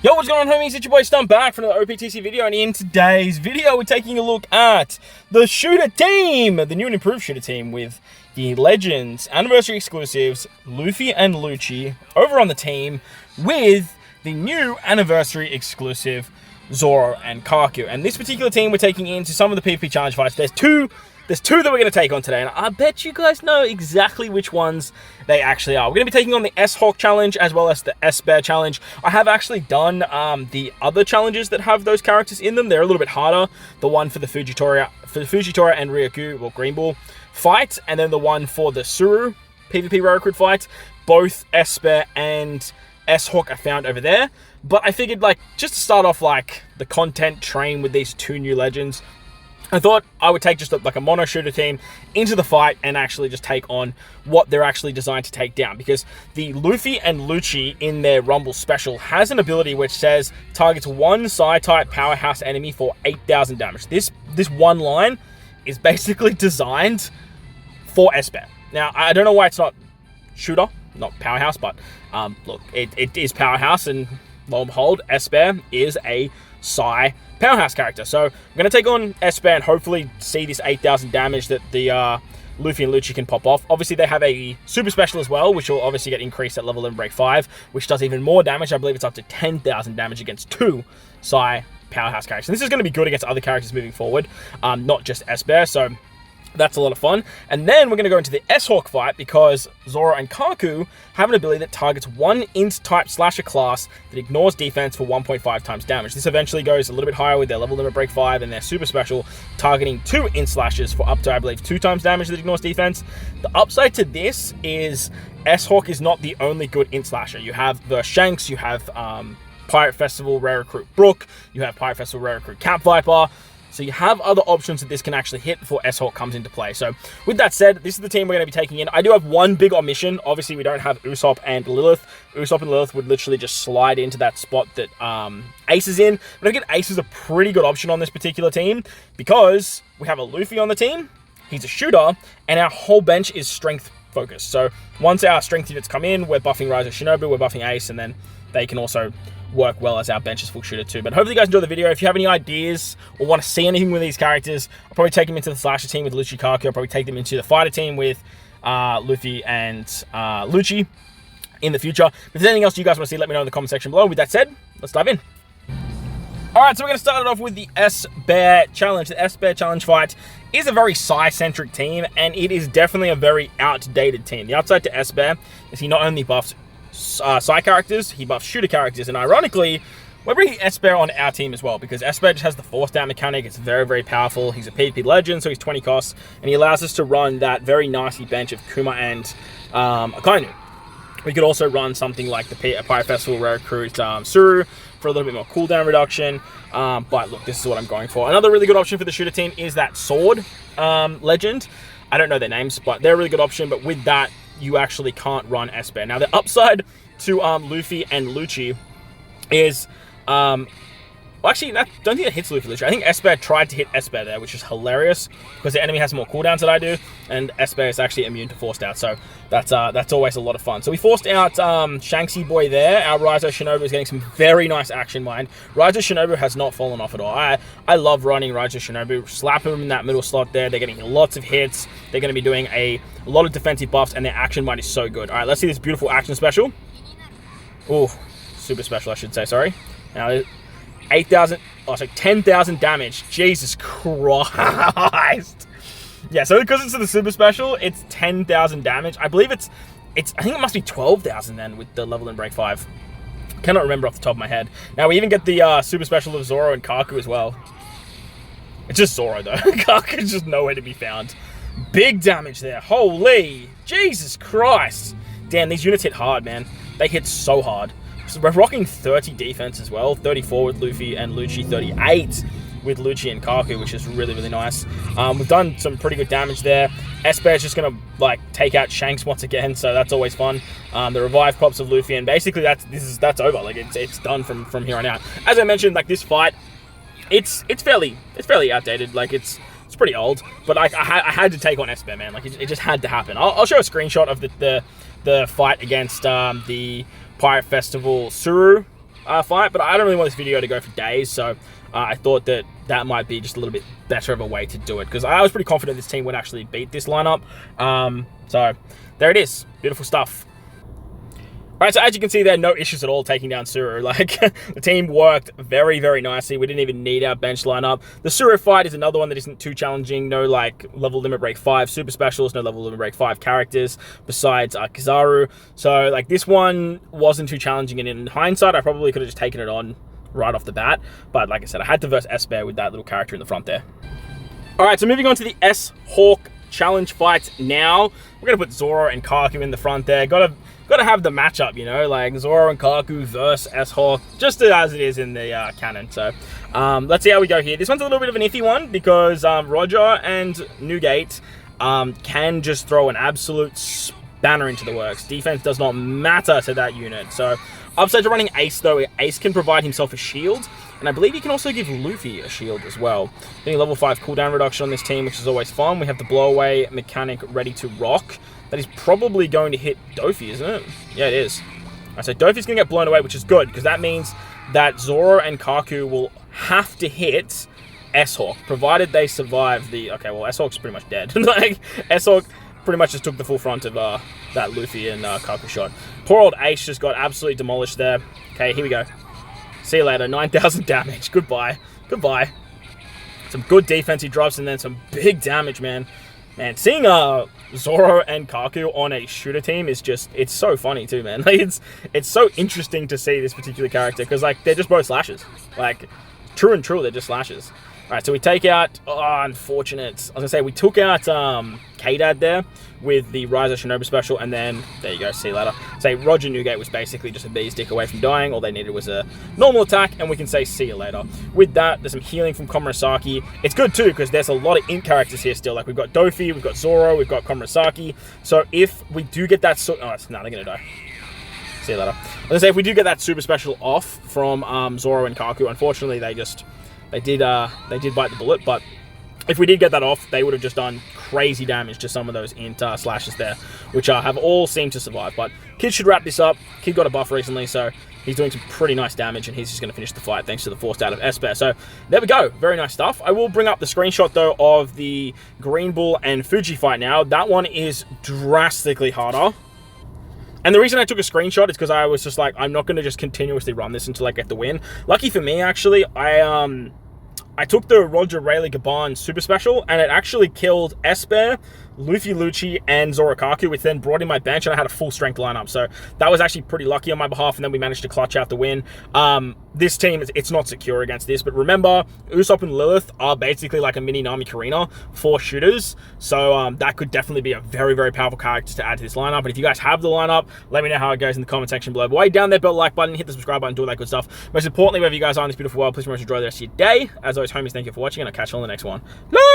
Yo, what's going on, homies? It's your boy Stump back for another OPTC video, and in today's video, we're taking a look at the shooter team, the new and improved shooter team with the Legends Anniversary exclusives, Luffy and Lucci, over on the team with the new Anniversary exclusive, Zoro and Kaku. And this particular team we're taking into some of the PvP challenge fights. There's two that we're going to take on today, and I bet you guys know exactly which ones they actually are. We're going to be taking on the S-Hawk challenge as well as the S-Bear challenge. I have actually done the other challenges that have those characters in them. They're a little bit harder. The one for the Fujitora and Ryoku, well, Green Bull fight, and then the one for the Suru PvP Rare Recruit fight. Both S-Bear and S-Hawk are found over there. But I figured, like, just to start off, like, the content train with these two new legends, I thought I would take just like a mono shooter team into the fight and actually just take on what they're actually designed to take down. Because the Luffy and Lucci in their Rumble special has an ability which says targets one Psi-type powerhouse enemy for 8,000 damage. This one line is basically designed for S-Bear. Now, I don't know why it's not shooter, not powerhouse, but look, it is powerhouse, and lo and behold, S-Bear is a Psi powerhouse character. So I'm going to take on S-Bear and hopefully see this 8,000 damage that the Luffy and Lucci can pop off. Obviously, they have a super special as well, which will obviously get increased at level 11 break 5, which does even more damage. I believe it's up to 10,000 damage against two Psi powerhouse characters. And this is going to be good against other characters moving forward, not just S-Bear. So that's a lot of fun. And then we're going to go into the S-Hawk fight because Zoro and Kaku have an ability that targets one int-type slasher class that ignores defense for 1.5 times damage. This eventually goes a little bit higher with their level limit break 5 and their super special, targeting two int slashers for up to, I believe, 2 times damage that ignores defense. The upside to this is S-Hawk is not the only good int slasher. You have the Shanks, you have Pirate Festival Rare Recruit Brook, you have Pirate Festival Rare Recruit Cat Viper. So you have other options that this can actually hit before S-Hawk comes into play. So with that said, this is the team we're going to be taking in. I do have one big omission. Obviously, we don't have Usopp and Lilith. Usopp and Lilith would literally just slide into that spot that Ace is in. But I think Ace is a pretty good option on this particular team because we have a Luffy on the team. He's a shooter, and our whole bench is strength focused. So once our strength units come in, we're buffing Rise of Shinobu, we're buffing Ace, and then they can also work well as our bench is full shooter too. But hopefully you guys enjoy the video. If you have any ideas or want to see anything with these characters, I'll probably take them into the slasher team with Lucci Kaku. I'll probably take them into the fighter team with Luffy and Lucci in the future. If there's anything else you guys want to see, let me know in the comment section below. With that said, let's dive in. Alright, so we're going to start it off with the S-Bear challenge. The S-Bear challenge fight is a very Psi-centric team, and it is definitely a very outdated team. The upside to S-Bear is he not only buffs Psi characters, he buffs shooter characters, and ironically, we're bringing S-Bear on our team as well, because S-Bear just has the force down mechanic. It's very, very powerful. He's a PvP legend, so he's 20 costs, and he allows us to run that very nasty bench of Kuma and Akainu. We could also run something like the Pirate Festival Rare Recruit Suru for a little bit more cooldown reduction, but look, this is what I'm going for. Another really good option for the shooter team is that Sword legend. I don't know their names, but they're a really good option, but with that, you actually can't run S-Bear. Now, the upside to Luffy and Lucci is, well, actually, I don't think it hits Luffy and Lucci. I think S-Bear tried to hit S-Bear there, which is hilarious, because the enemy has more cooldowns than I do, and S-Bear is actually immune to forced out, so that's always a lot of fun. So we forced out Shanksy Boy there. Our Raizo Shinobu is getting some very nice action mind. Raizo Shinobu has not fallen off at all. I love running Raizo Shinobu. Slap him in that middle slot there. They're getting lots of hits. They're going to be doing a lot of defensive buffs, and their action mind is so good. All right, let's see this beautiful action special. Oh, super special, I should say, sorry. Now, 8,000, oh, so 10,000 damage. Jesus Christ. Yeah, so because it's the super special, it's 10,000 damage. I believe I think it must be 12,000 then with the level in break 5. Cannot remember off the top of my head. Now, we even get the super special of Zoro and Kaku as well. It's just Zoro, though. Kaku's just nowhere to be found. Big damage there. Holy Jesus Christ. Damn, these units hit hard, man. They hit so hard. So we're rocking 30 defense as well. 34 with Luffy and Lucci. 38 with Lucci and Kaku, which is really, really nice. We've done some pretty good damage there. S-Bear is just going to like take out Shanks once again, so that's always fun. The revive pops of Luffy, and basically that's over. Like it's done from here on out. As I mentioned, like this fight, it's fairly outdated. Like it's pretty old, but I had to take on S-Bear, man. Like it just had to happen. I'll show a screenshot of the fight against the Pirate Festival Suru fight, but I don't really want this video to go for days, so I thought that might be just a little bit better of a way to do it, because I was pretty confident this team would actually beat this lineup. So there it is. Beautiful stuff. Alright, so as you can see there, no issues at all taking down Suru. Like, the team worked very, very nicely. We didn't even need our bench lineup. The Suru fight is another one that isn't too challenging. No, like, level limit break 5 super specials, no level limit break 5 characters, besides Kizaru. So, like, this one wasn't too challenging, and in hindsight, I probably could have just taken it on right off the bat. But, like I said, I had to verse S-Bear with that little character in the front there. Alright, so moving on to the S-Hawk challenge fights now. We're going to put Zoro and Kaku in the front there. Gotta have the matchup, you know, like Zoro and Kaku versus S-Hawk, just as it is in the canon. So let's see how we go here. This one's a little bit of an iffy one because Roger and Newgate can just throw an absolute spanner into the works. Defense does not matter to that unit. So upside to running Ace, though, Ace can provide himself a shield, and I believe he can also give Luffy a shield as well. Getting level 5 cooldown reduction on this team, which is always fun. We have the blowaway mechanic ready to rock. That is probably going to hit Dofi, isn't it? Yeah, it is. Alright, so Dofi's going to get blown away, which is good, because that means that Zoro and Kaku will have to hit S-Hawk, provided they survive the... Okay, well, S-Hawk's pretty much dead. Like, S-Hawk pretty much just took the full front of that Luffy and Kaku shot. Poor old Ace just got absolutely demolished there. Okay, here we go. See you later. 9,000 damage. Goodbye. Goodbye. Some good defensive drops and then some big damage, man. Man, seeing Zoro and Kaku on a shooter team is just, it's so funny too, man. Like, it's so interesting to see this particular character, because, like, they're just both slashes. Like, true and true, they're just slashes. Alright, so we take out, oh, unfortunate. I was going to say, we took out K-Dad there with the Rise of Shinobi special, and then, there you go, see you later. Say, Roger Newgate was basically just a bee's dick away from dying. All they needed was a normal attack, and we can say, see you later. With that, there's some healing from Komurasaki. It's good, too, because there's a lot of int characters here still. Like, we've got Dofi, we've got Zoro, we've got Komurasaki. So, if we do get that... Oh, no, they're going to die. See you later. I was going to say, if we do get that super special off from Zoro and Kaku, unfortunately, they did bite the bullet, but if we did get that off, they would have just done crazy damage to some of those int slashes there, which have all seemed to survive. But Kid should wrap this up. Kid got a buff recently, so he's doing some pretty nice damage, and he's just going to finish the fight thanks to the forced out of Esper. So there we go. Very nice stuff. I will bring up the screenshot, though, of the Green Bull and Fuji fight now. That one is drastically harder. And the reason I took a screenshot is because I was just like, I'm not going to just continuously run this until I get the win. Lucky for me, actually, I took the Roger Rayleigh Gaban super special, and it actually killed Esper, Luffy Lucci, and Zoro Kaku, which then brought in my bench, and I had a full strength lineup. So that was actually pretty lucky on my behalf, and then we managed to clutch out the win. This team, it's not secure against this, but remember, Usopp and Lilith are basically like a mini Nami Karina for shooters, so that could definitely be a very, very powerful character to add to this lineup. But if you guys have the lineup, let me know how it goes in the comment section below. But while you're down there, bell like button, hit the subscribe button, do all that good stuff. Most importantly, wherever you guys are in this beautiful world, please remember to enjoy the rest of your day. As always, homies, thank you for watching, and I'll catch you on the next one. No!